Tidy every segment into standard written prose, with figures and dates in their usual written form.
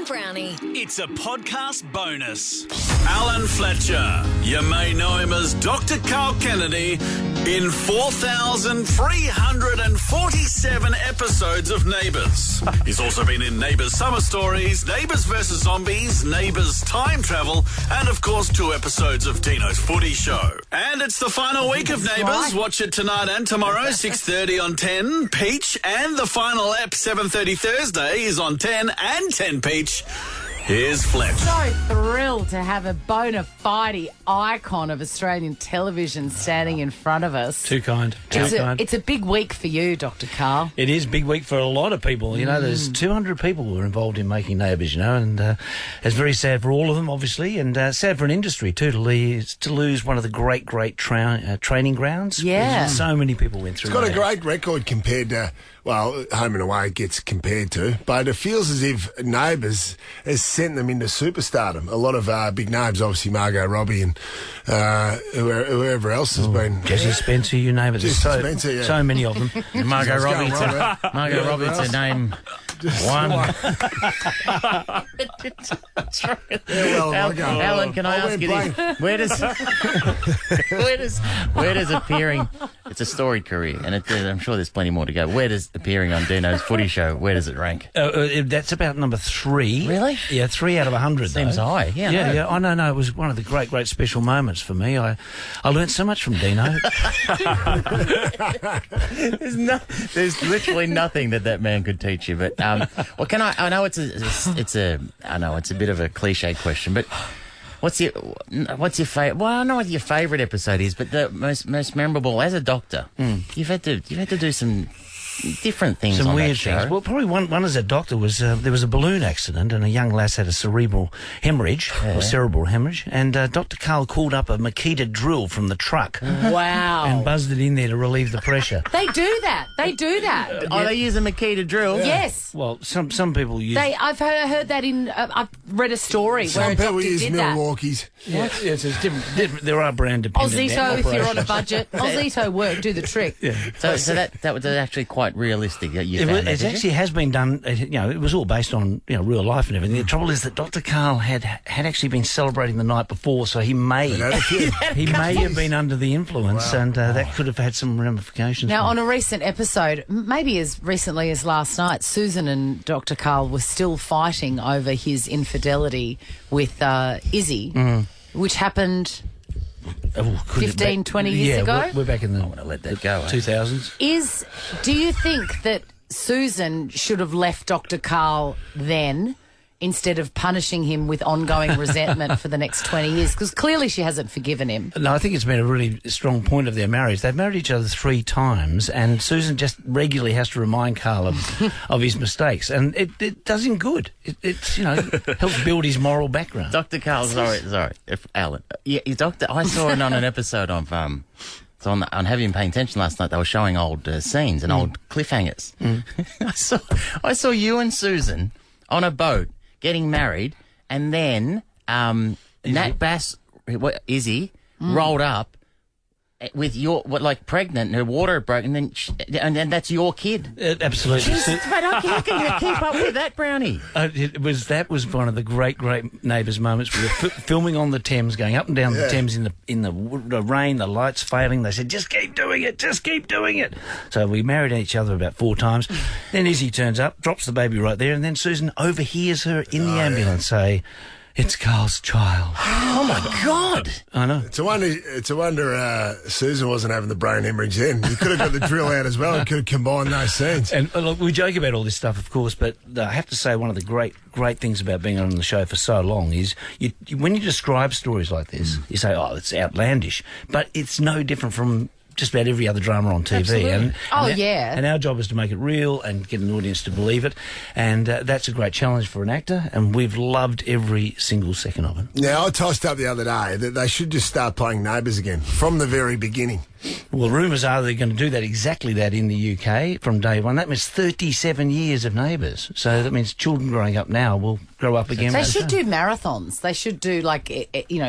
and Brownie. It's a podcast bonus. Alan Fletcher. You may know him as Dr. Karl Kennedy in 4,347 episodes of Neighbours. He's also been in Neighbours Summer Stories, Neighbours vs Zombies, Neighbours Time Travel, and of course 2 episodes of Dino's Footy Show. And it's the final week of Neighbours. Right. Watch it tonight and tomorrow, 6:30 on 10 Peach, and the final ep 7:30 Thursday is on 10 and 10 Peach. Here's Fletch. So thrilled to have a bona fide icon of Australian television standing in front of us. Too kind. It's a big week for you, Dr. Karl. It is a big week for a lot of people. You know, there's 200 people who are involved in making Neighbours, you know, and it's very sad for all of them, obviously, and sad for an industry, too, to lose one of the great training grounds. Yeah. So many people went through It's got that. a great record compared to, well, Home and Away gets compared to, but it feels as if Neighbours has sent them into superstardom. A lot of big names, obviously Margot Robbie and whoever else has been. Jesse Spencer, you name it. There's Jesse Spencer, yeah. so many of them. Margot Let's go, Robbie Robert. Margot Robbie to name one. Alan, can I ask you this? Where does appearing? It's a storied career, and I'm sure there's plenty more to go. Where does appearing on Dino's Footy Show? Where does it rank? That's about number 3. Really? Yeah, 3 out of 100. Seems though. high. Yeah. Yeah. I know. It was one of the great special moments for me. I learnt so much from Dino. There's literally nothing that man could teach you. But well, can I know it's a bit of a cliche question, but what's your favorite? Well, I know what your favourite episode is, but the most memorable as a doctor, you've had to do some different things, Some on weird that show. things. Well, probably one as a doctor was there was a balloon accident and a young lass had a cerebral hemorrhage or cerebral hemorrhage, and Dr. Karl called up a Makita drill from the truck Wow. and buzzed it in there to relieve the pressure. They do that. They use a Makita drill. Yes. Well, some people use. I've heard that in. I've read a story where Some a people doctor use did that. Milwaukee's. Yes, it's different. There are brand dependent. Zito, if you're on a operations. budget. Zito do the trick. Yeah. So that was actually quite realistic. It actually has been done. You know, it was all based on real life and everything. The trouble is that Dr. Karl had actually been celebrating the night before, so he may have been under the influence, and that could have had some ramifications. Now, on a recent episode, maybe as recently as last night, Susan and Dr. Karl were still fighting over his infidelity with Izzy, which happened 15, 20 years ago. We're back in the. I want to let that go. 2000s. Do you think that Susan should have left Dr. Karl then instead of punishing him with ongoing resentment for the next 20 years? Because clearly she hasn't forgiven him. No, I think it's been a really strong point of their marriage. They've married each other 3 times, and Susan just regularly has to remind Karl of his mistakes, and it does him good. It's helps build his moral background. Dr. Karl, sorry, Alan. Yeah, Doctor. I saw it on an episode of So on Have You Been Paying Attention last night, they were showing old scenes and old cliffhangers. I saw you and Susan on a boat getting married, and then Nat Bass, Izzy, rolled up with pregnant, and her water broke, and then that's your kid. Absolutely. But how can you keep up with that, Brownie? That was one of the great Neighbours moments. We were filming on the Thames, going up and down the Thames in the rain, the lights failing. They said, just keep doing it. So we married each other about 4 times. Then Izzy turns up, drops the baby right there, and then Susan overhears her in the ambulance say, "It's Karl's child." Oh, my God. I know. It's a wonder Susan wasn't having the brain hemorrhage then. You could have got the drill out as well and could have combined those scenes. And look, we joke about all this stuff, of course, but I have to say one of the great things about being on the show for so long is when you describe stories like this, you say, oh, it's outlandish. But it's no different from just about every other drama on TV. Absolutely. And and our job is to make it real and get an audience to believe it, and that's a great challenge for an actor, and we've loved every single second of it. Now, I tossed up the other day that they should just start playing Neighbours again from the very beginning. Well, rumours are they're going to do exactly that in the UK from day one. That means 37 years of Neighbours. So that means children growing up now will grow up again. They should do marathons. They should do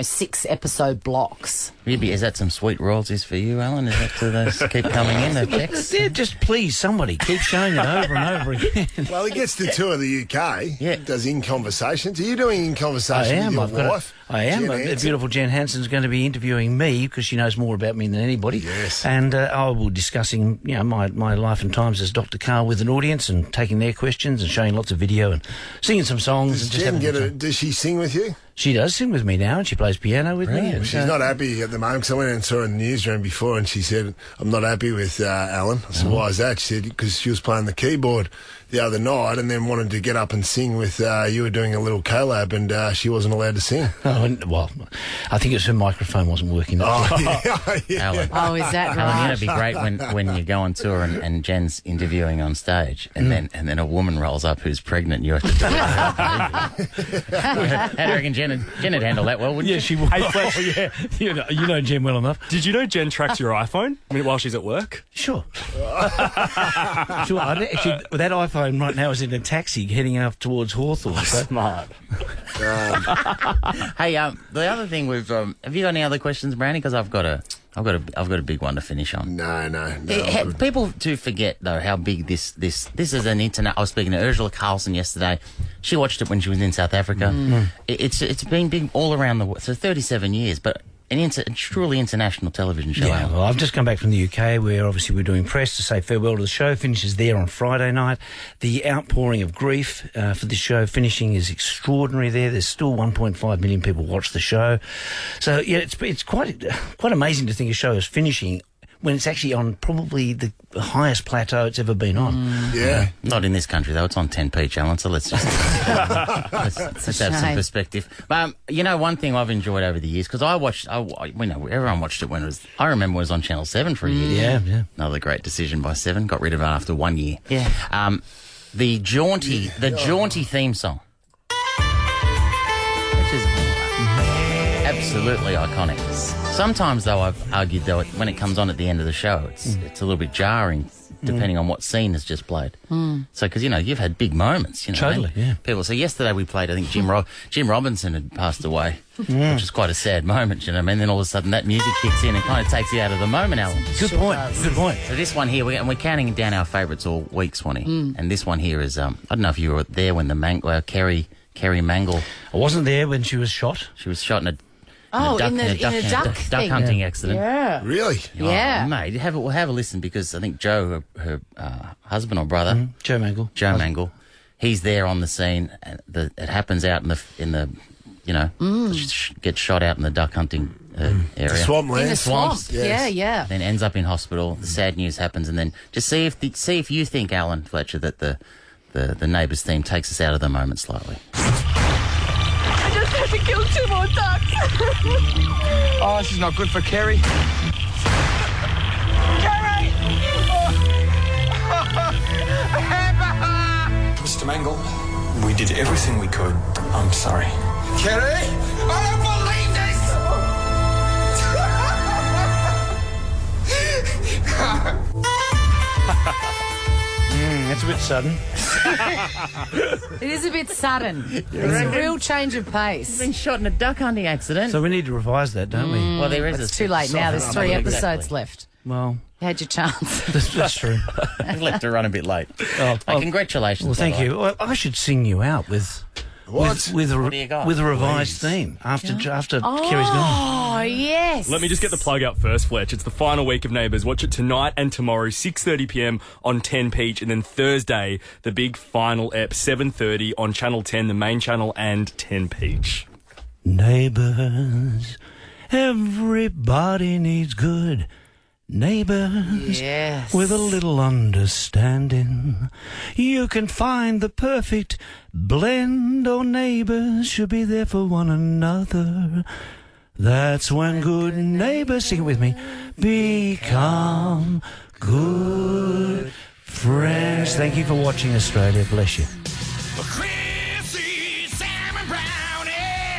6 episode blocks. Maybe, is that some sweet royalties for you, Alan? Is that those keep coming in, the checks? Yeah, just please, somebody, keep showing it over and over again. Well, he gets to tour the UK. Yeah. Does In Conversations. Are you doing In I Conversation am. with your wife? I am. Jen The Hansen? beautiful Jen Hansen's going to be interviewing me because she knows more about me than anybody. Yes. And I will be discussing, my life and times as Dr. Karl with an audience and taking their questions and showing lots of video and singing some songs. Does and just Jen having a good time. does she sing with you? She does sing with me now, and she plays piano with me. And, She's not happy at the moment because I went and saw her in the newsroom before and she said, I'm not happy with Alan. I said, why is that? She said, because she was playing the keyboard the other night and then wanted to get up and sing with you were doing a little collab and she wasn't allowed to sing. Well, I think it's her microphone wasn't working. Yeah. Alan. Oh, is that Alan, right? it'd be great when you go on tour and Jen's interviewing on stage and then a woman rolls up who's pregnant and you have to do it. How do you reckon Jen'd handle that well, wouldn't Yeah, you? she would. Hey, Fletcher, You know Jen well enough. did you know Jen tracks your iPhone while she's at work? Sure. Sure. Actually, that iPhone right now is in a taxi heading up towards Hawthorne. So. Smart. Hey, the other thing have you got any other questions, Brownie? Because I've got a big one to finish on. No. People do forget though how big this is an internet. I was speaking to Ursula Carlson yesterday. She watched it when she was in South Africa. It's been big all around the world. So 37 years, but a truly international television show. Yeah, well, I've just come back from the UK where obviously we're doing press to say farewell to the show. Finishes there on Friday night. The outpouring of grief for this show finishing is extraordinary there. There's still 1.5 million people watch the show. So, yeah, it's quite amazing to think a show is finishing when it's actually on probably the highest plateau it's ever been on. Yeah. Not in this country though. It's on 10p challenge. So let's just let's have some shame. perspective. But one thing I've enjoyed over the years because everyone watched it when it was. I remember it was on Channel 7 for a year. Yeah. Another great decision by 7. Got rid of it after 1 year. Yeah. The jaunty theme song, which is absolutely iconic. Sometimes, though, I've argued though when it comes on at the end of the show, it's a little bit jarring, depending on what scene has just played. So, because you've had big moments, Totally, yeah. People. So yesterday we played. I think Jim Robinson had passed away, which was quite a sad moment. You know what I mean? Then all of a sudden that music kicks in and kind of takes you out of the moment, Alan. Good point. Good point. So this one here, we're counting down our favourites all week, Swanee. And this one here is I don't know if you were there when the Kerry Mangle. I wasn't there when she was shot. She was shot in a duck thing. hunting accident. Yeah. Really? Yeah. Oh, mate, have a listen because I think Joe, her husband or brother, Joe Mangle. he's there on the scene. And it happens out in the gets shot out in the duck hunting area. Swampland. In the swamp. Swamps. Yes. Yeah. Then ends up in hospital. The sad news happens, and then just see if you think, Alan Fletcher, that the Neighbours theme takes us out of the moment slightly. I just had to kill 2 more ducks. Oh, this is not good for Kerry. Kerry! Mr. Mangle, we did everything we could. I'm sorry. Kerry? I don't believe That's a bit sudden. It is a bit sudden. It's a real change of pace. Been shot in a duck hunting accident. So we need to revise that, don't we? Well, there is It's too late now. There's 3 episodes left. Well, You had your chance. that's true. left to run a bit late. Oh, Congratulations. well, thank by the you. Well, I should sing you out with What? do you got? with a revised theme after Kerry's gone. Oh, yes. Let me just get the plug out first, Fletch. It's the final week of Neighbours. Watch it tonight and tomorrow, 6:30 p.m. on 10 Peach, and then Thursday, the big final ep, 7:30 on Channel 10, the main channel, and 10 Peach. Neighbours, everybody needs good neighbours. Yes. With a little understanding, you can find the perfect blend. Oh, neighbours should be there for one another. That's when good neighbours, sing it with me, become good friends. Thank you for watching, Australia. Bless you. Chrissy, Sam and Brownie,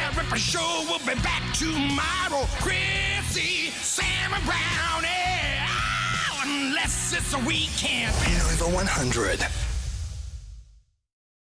everybody Papa Show will be back tomorrow. Chrissy, Sam and Brownie. Oh, unless it's a weekend. Hit over 100.